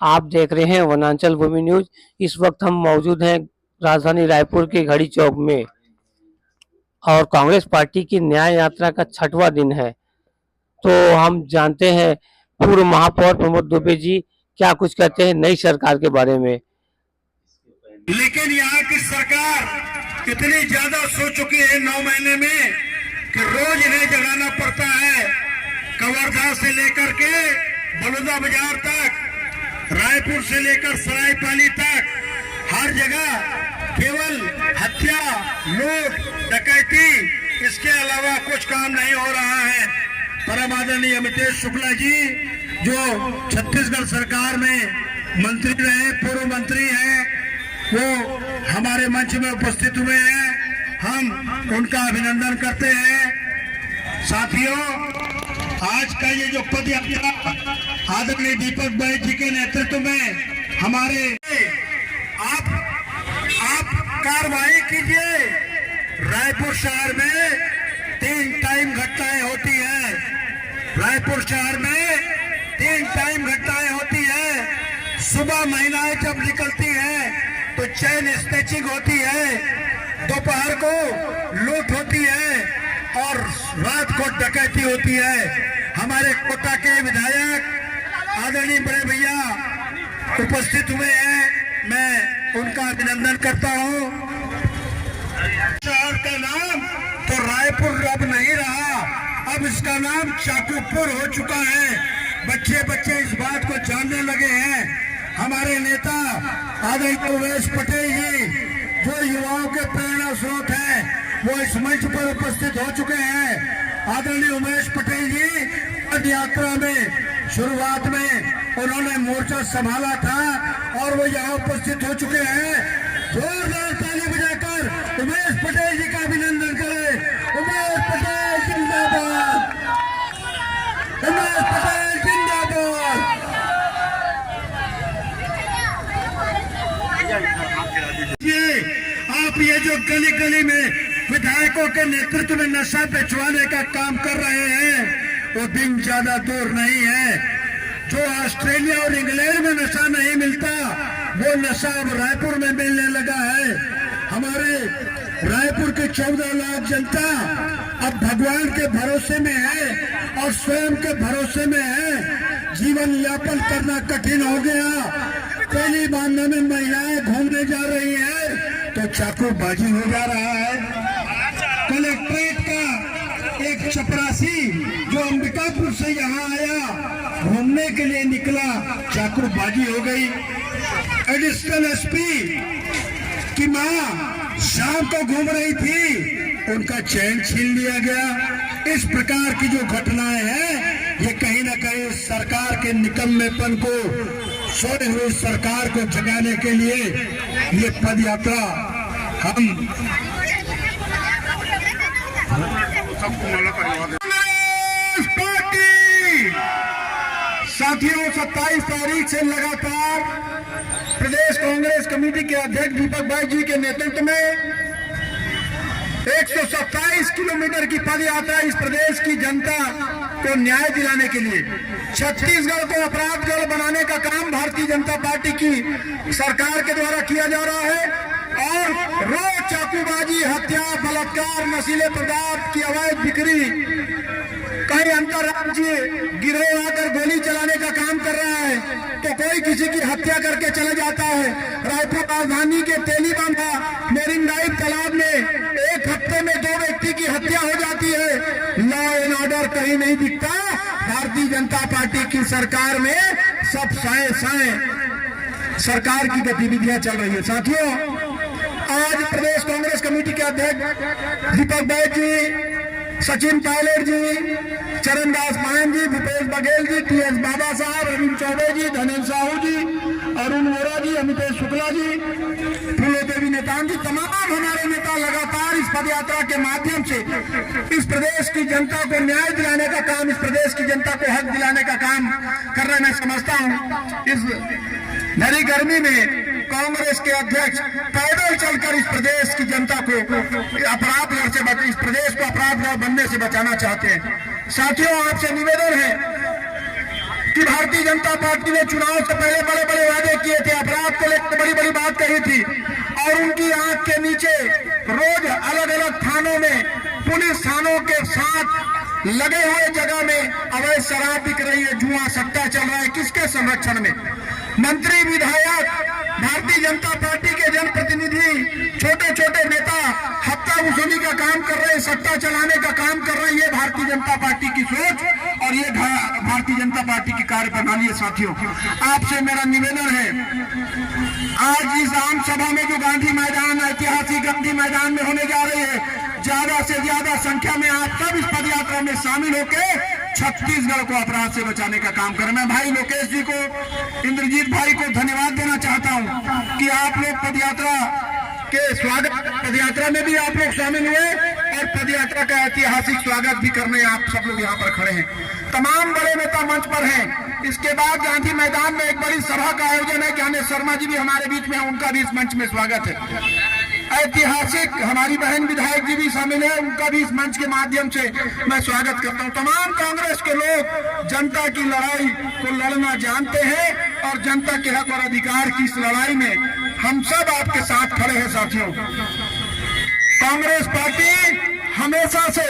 आप देख रहे हैं वनांचल भूमि न्यूज। इस वक्त हम मौजूद हैं राजधानी रायपुर के घड़ी चौक में और कांग्रेस पार्टी की न्याय यात्रा का 6वां दिन है। तो हम जानते हैं पूर्व महापौर प्रमोद दुबे जी क्या कुछ कहते हैं नई सरकार के बारे में। लेकिन यहाँ की सरकार इतनी ज्यादा सो चुकी है 9 महीने में कि रोज इन्हें जगाना पड़ता है। कवर्धा से लेकर के बलौदा बाजार तक, रायपुर से लेकर सरायपाली तक हर जगह केवल हत्या, लूट, डकैती, इसके अलावा कुछ काम नहीं हो रहा है। परम आदरणीय अमितेश शुक्ला जी जो छत्तीसगढ़ सरकार में मंत्री रहे, पूर्व मंत्री हैं, वो हमारे मंच में उपस्थित हुए हैं। हम उनका अभिनंदन करते हैं। साथियों, आज का ये जो पद यात्रा आदरणीय दीपक भाई जी के नेतृत्व में हमारे आप कार्रवाई कीजिए। रायपुर शहर में 3 टाइम घटनाएं होती है। रायपुर शहर में 3 टाइम घटनाएं होती है। सुबह महिलाएं जब निकलती हैं तो चैन स्नैचिंग होती है, दोपहर को लूट होती है और रात को डकैती होती है। हमारे कोटा के विधायक आदरणीय बड़े भैया उपस्थित हुए हैं, मैं उनका अभिनंदन करता हूं। शहर का नाम तो रायपुर अब नहीं रहा, अब इसका नाम चाकूपुर हो चुका है। बच्चे बच्चे इस बात को जानने लगे हैं। हमारे नेता आदरणीय उमेश पटेल जी जो युवाओं के प्रेरणा स्रोत हैं, वो इस मंच पर उपस्थित हो चुके हैं। आदरणीय उमेश पटेल जी पद यात्रा में शुरुआत में उन्होंने मोर्चा संभाला था और वो यहाँ उपस्थित हो चुके हैं। जोरदार ताली बजाकर उमेश पटेल जी का अभिनंदन करें। उमेश पटेल जिंदाबाद, उमेश पटेल जिंदाबाद। आप ये जो गली गली में विधायकों के नेतृत्व में नशा बेचवाने का काम कर रहे हैं, वो दिन ज्यादा दूर नहीं है। जो ऑस्ट्रेलिया और इंग्लैंड में नशा नहीं मिलता, वो नशा अब रायपुर में मिलने लगा है। हमारे रायपुर की 14 लाख जनता अब भगवान के भरोसे में है और स्वयं के भरोसे में है। जीवन यापन करना कठिन हो गया। पहली बांधा में महिलाएं घूमने जा रही हैं तो चाकूबाजी हो जा रहा है। कलेक्ट्रेट का एक चपरासी जो अंबिकापुर से यहाँ आया, घूमने के लिए निकला, चाकूबाजी हो गई। एडिशनल एसपी की मां शाम को घूम रही थी, उनका चैन छीन लिया गया। इस प्रकार की जो घटनाएं हैं, ये कहीं ना कहीं सरकार के निकम्मेपन को, सोए हुए सरकार को जगाने के लिए ये पद यात्रा हम साथियों 27 तारीख से लगातार प्रदेश कांग्रेस कमेटी के अध्यक्ष दीपक भाई जी के नेतृत्व में 127 किलोमीटर की पद यात्रा इस प्रदेश की जनता को न्याय दिलाने के लिए, छत्तीसगढ़ को अपराधगढ़ बनाने का काम भारतीय जनता पार्टी की सरकार के द्वारा किया जा रहा है। और रोज चाकूबाजी, हत्या, बलात्कार, नशीले पदार्थ की अवैध बिक्री, कहीं अंतर्राज्यीय गिरोह आकर गोली चलाने का काम कर रहा है तो कोई किसी की हत्या करके चले जाता है। रायपुर राजधानी के तेलीबांधा मेरिन ड्राइव तालाब में एक हफ्ते में 2 व्यक्ति की हत्या हो जाती है। लॉ एंड ऑर्डर कहीं नहीं दिखता। भारतीय जनता पार्टी की सरकार में सब साए सरकार की गतिविधियां चल रही है। साथियों, आज प्रदेश कांग्रेस कमेटी के अध्यक्ष दीपक बैद जी, सचिन पायलट जी, चरणदास मान जी, भूपेश बघेल जी, टीएस बाबा साहब, रविंद्र चौबे जी, धनेन्द्र साहू जी, अरुण वोरा जी, अमितेश शुक्ला जी, फूलो देवी नेतान जी, तमाम हमारे नेता लगातार इस पद यात्रा के माध्यम से इस प्रदेश की जनता को न्याय दिलाने का काम, इस प्रदेश की जनता को हक दिलाने का काम कर रहे। मैं समझता हूँ इस भरी गर्मी में कांग्रेस के अध्यक्ष पैदल चलकर इस प्रदेश की जनता को अपराध से, इस प्रदेश को अपराध बनने से बचाना चाहते हैं। साथियों, आपसे निवेदन है कि भारतीय जनता पार्टी ने चुनाव से पहले बड़े बड़े वादे किए थे, अपराध को लेकर बड़ी बड़ी बात कही थी, और उनकी आंख के नीचे रोज अलग अलग थानों में, पुलिस थानों के साथ लगे हुए जगह में अवैध शराब बिक रही है, जुआ सट्टा चल रहा है। किसके संरक्षण में? मंत्री, विधायक, भारतीय जनता पार्टी के जनप्रतिनिधि, छोटे छोटे नेता हफ्ता वसूली का काम कर रहे हैं, सट्टा चलाने का काम कर रहे हैं। ये भारतीय जनता पार्टी की सोच और ये भारतीय जनता पार्टी की कार्यप्रणाली है। साथियों, आपसे मेरा निवेदन है, आज इस आम सभा में जो गांधी मैदान, ऐतिहासिक गांधी मैदान में होने जा रही है, ज्यादा से ज्यादा संख्या में आप सब इस पदयात्रा में शामिल होकर छत्तीसगढ़ को अपराध से बचाने का काम करें। मैं भाई लोकेश जी को, इंद्रजीत भाई को धन्यवाद देना चाहता हूं कि आप लोग पदयात्रा के स्वागत, पदयात्रा में भी आप लोग शामिल हुए और पदयात्रा का ऐतिहासिक स्वागत भी करने आप सब लोग यहाँ पर खड़े हैं। तमाम बड़े नेता मंच पर हैं। इसके बाद गांधी मैदान में एक बड़ी सभा का आयोजन है। ज्ञानेश शर्मा जी भी हमारे बीच में हैं, उनका भी इस मंच में स्वागत है। ऐतिहासिक हमारी बहन विधायक जी भी शामिल है, उनका भी इस मंच के माध्यम से मैं स्वागत करता हूं। तमाम कांग्रेस के लोग जनता की लड़ाई को लड़ना जानते हैं और जनता के हक और अधिकार की इस लड़ाई में हम सब आपके साथ खड़े हैं। साथियों, कांग्रेस पार्टी हमेशा से,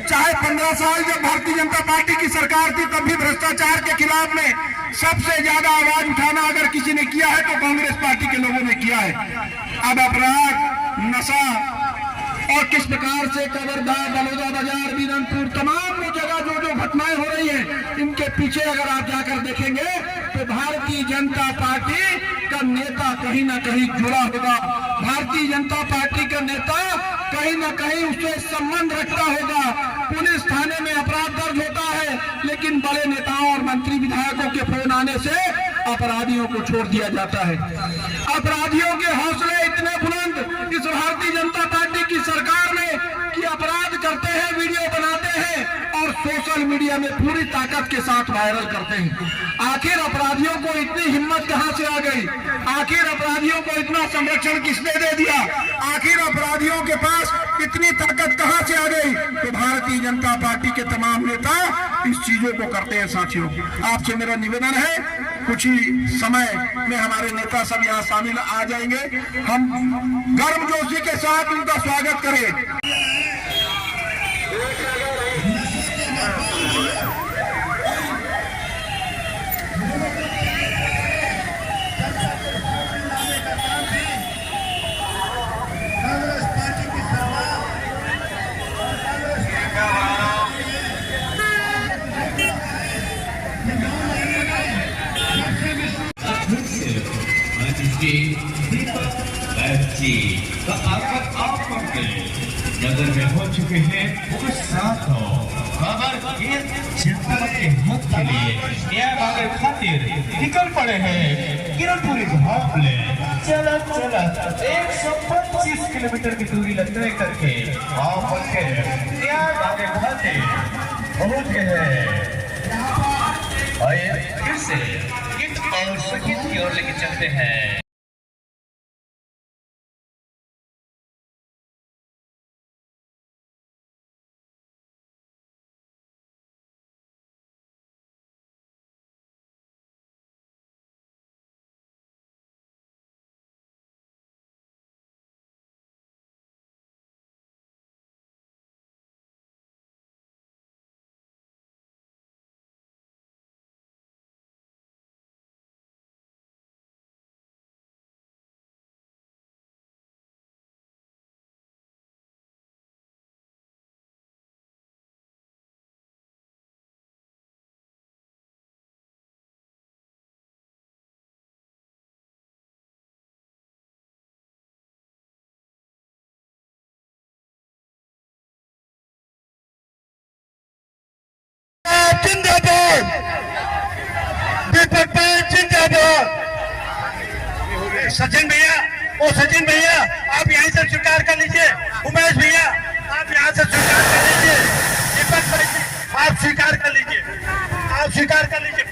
चाहे 15 साल जब भारतीय जनता पार्टी की सरकार थी तब भी भ्रष्टाचार के खिलाफ में सबसे ज्यादा आवाज उठाना अगर किसी ने किया है तो कांग्रेस पार्टी के लोगों ने किया है। अब अपराध, नशा और किस प्रकार से कवर्धा, बलौदा बाजार, बीरनपुर, तमाम जगह जो जो घटनाएं हो रही हैं, इनके पीछे अगर आप जाकर देखेंगे तो भारतीय जनता पार्टी का नेता कहीं ना कहीं जुड़ा होगा। भारतीय जनता पार्टी का नेता कहीं ना कहीं उससे संबंध रखता होगा। पुलिस थाने में अपराध दर्ज होता है, लेकिन बड़े नेताओं और मंत्री विधायकों के फोन आने से अपराधियों को छोड़ दिया जाता है। अपराधियों के हौसले इतने बुलंद इस भारतीय जनता पार्टी की सरकार में कि अपराध करते हैं, वीडियो बनाते हैं और सोशल मीडिया में पूरी ताकत के साथ वायरल करते हैं। आखिर अपराधियों को इतनी हिम्मत कहां से आ गई? आखिर अपराधियों को इतना संरक्षण किसने दे दिया? आखिर अपराधियों के पास इतनी ताकत कहां से आ गई? तो भारतीय जनता पार्टी के तमाम नेता इस चीजों को करते हैं। साथियों, आपसे मेरा निवेदन है, कुछ ही समय में हमारे नेता सब यहाँ शामिल आ जाएंगे। हम गर्मजोशी के साथ उनका स्वागत करें। नगर में हो चुके हैं वो साथ हो खबर जनता के हक के लिए न्याय मांगे खातिर निकल पड़े हैं किरणपुरी घाट ले। चला 125 किलोमीटर की दूरी तय करके आप बनके न्याय मांगे खातिर पहुंच गए हैं। आइए फिर से गीत और संगीत की ओर लेके चलते हैं। जिंदाबाद, जिंदाबाद। सचिन भैया, ओ सचिन भैया, आप यहीं से स्वीकार कर लीजिए। उमेश भैया, आप यहाँ से स्वीकार कर लीजिए। दीपक भाई, आप स्वीकार कर लीजिए, आप स्वीकार कर लीजिए।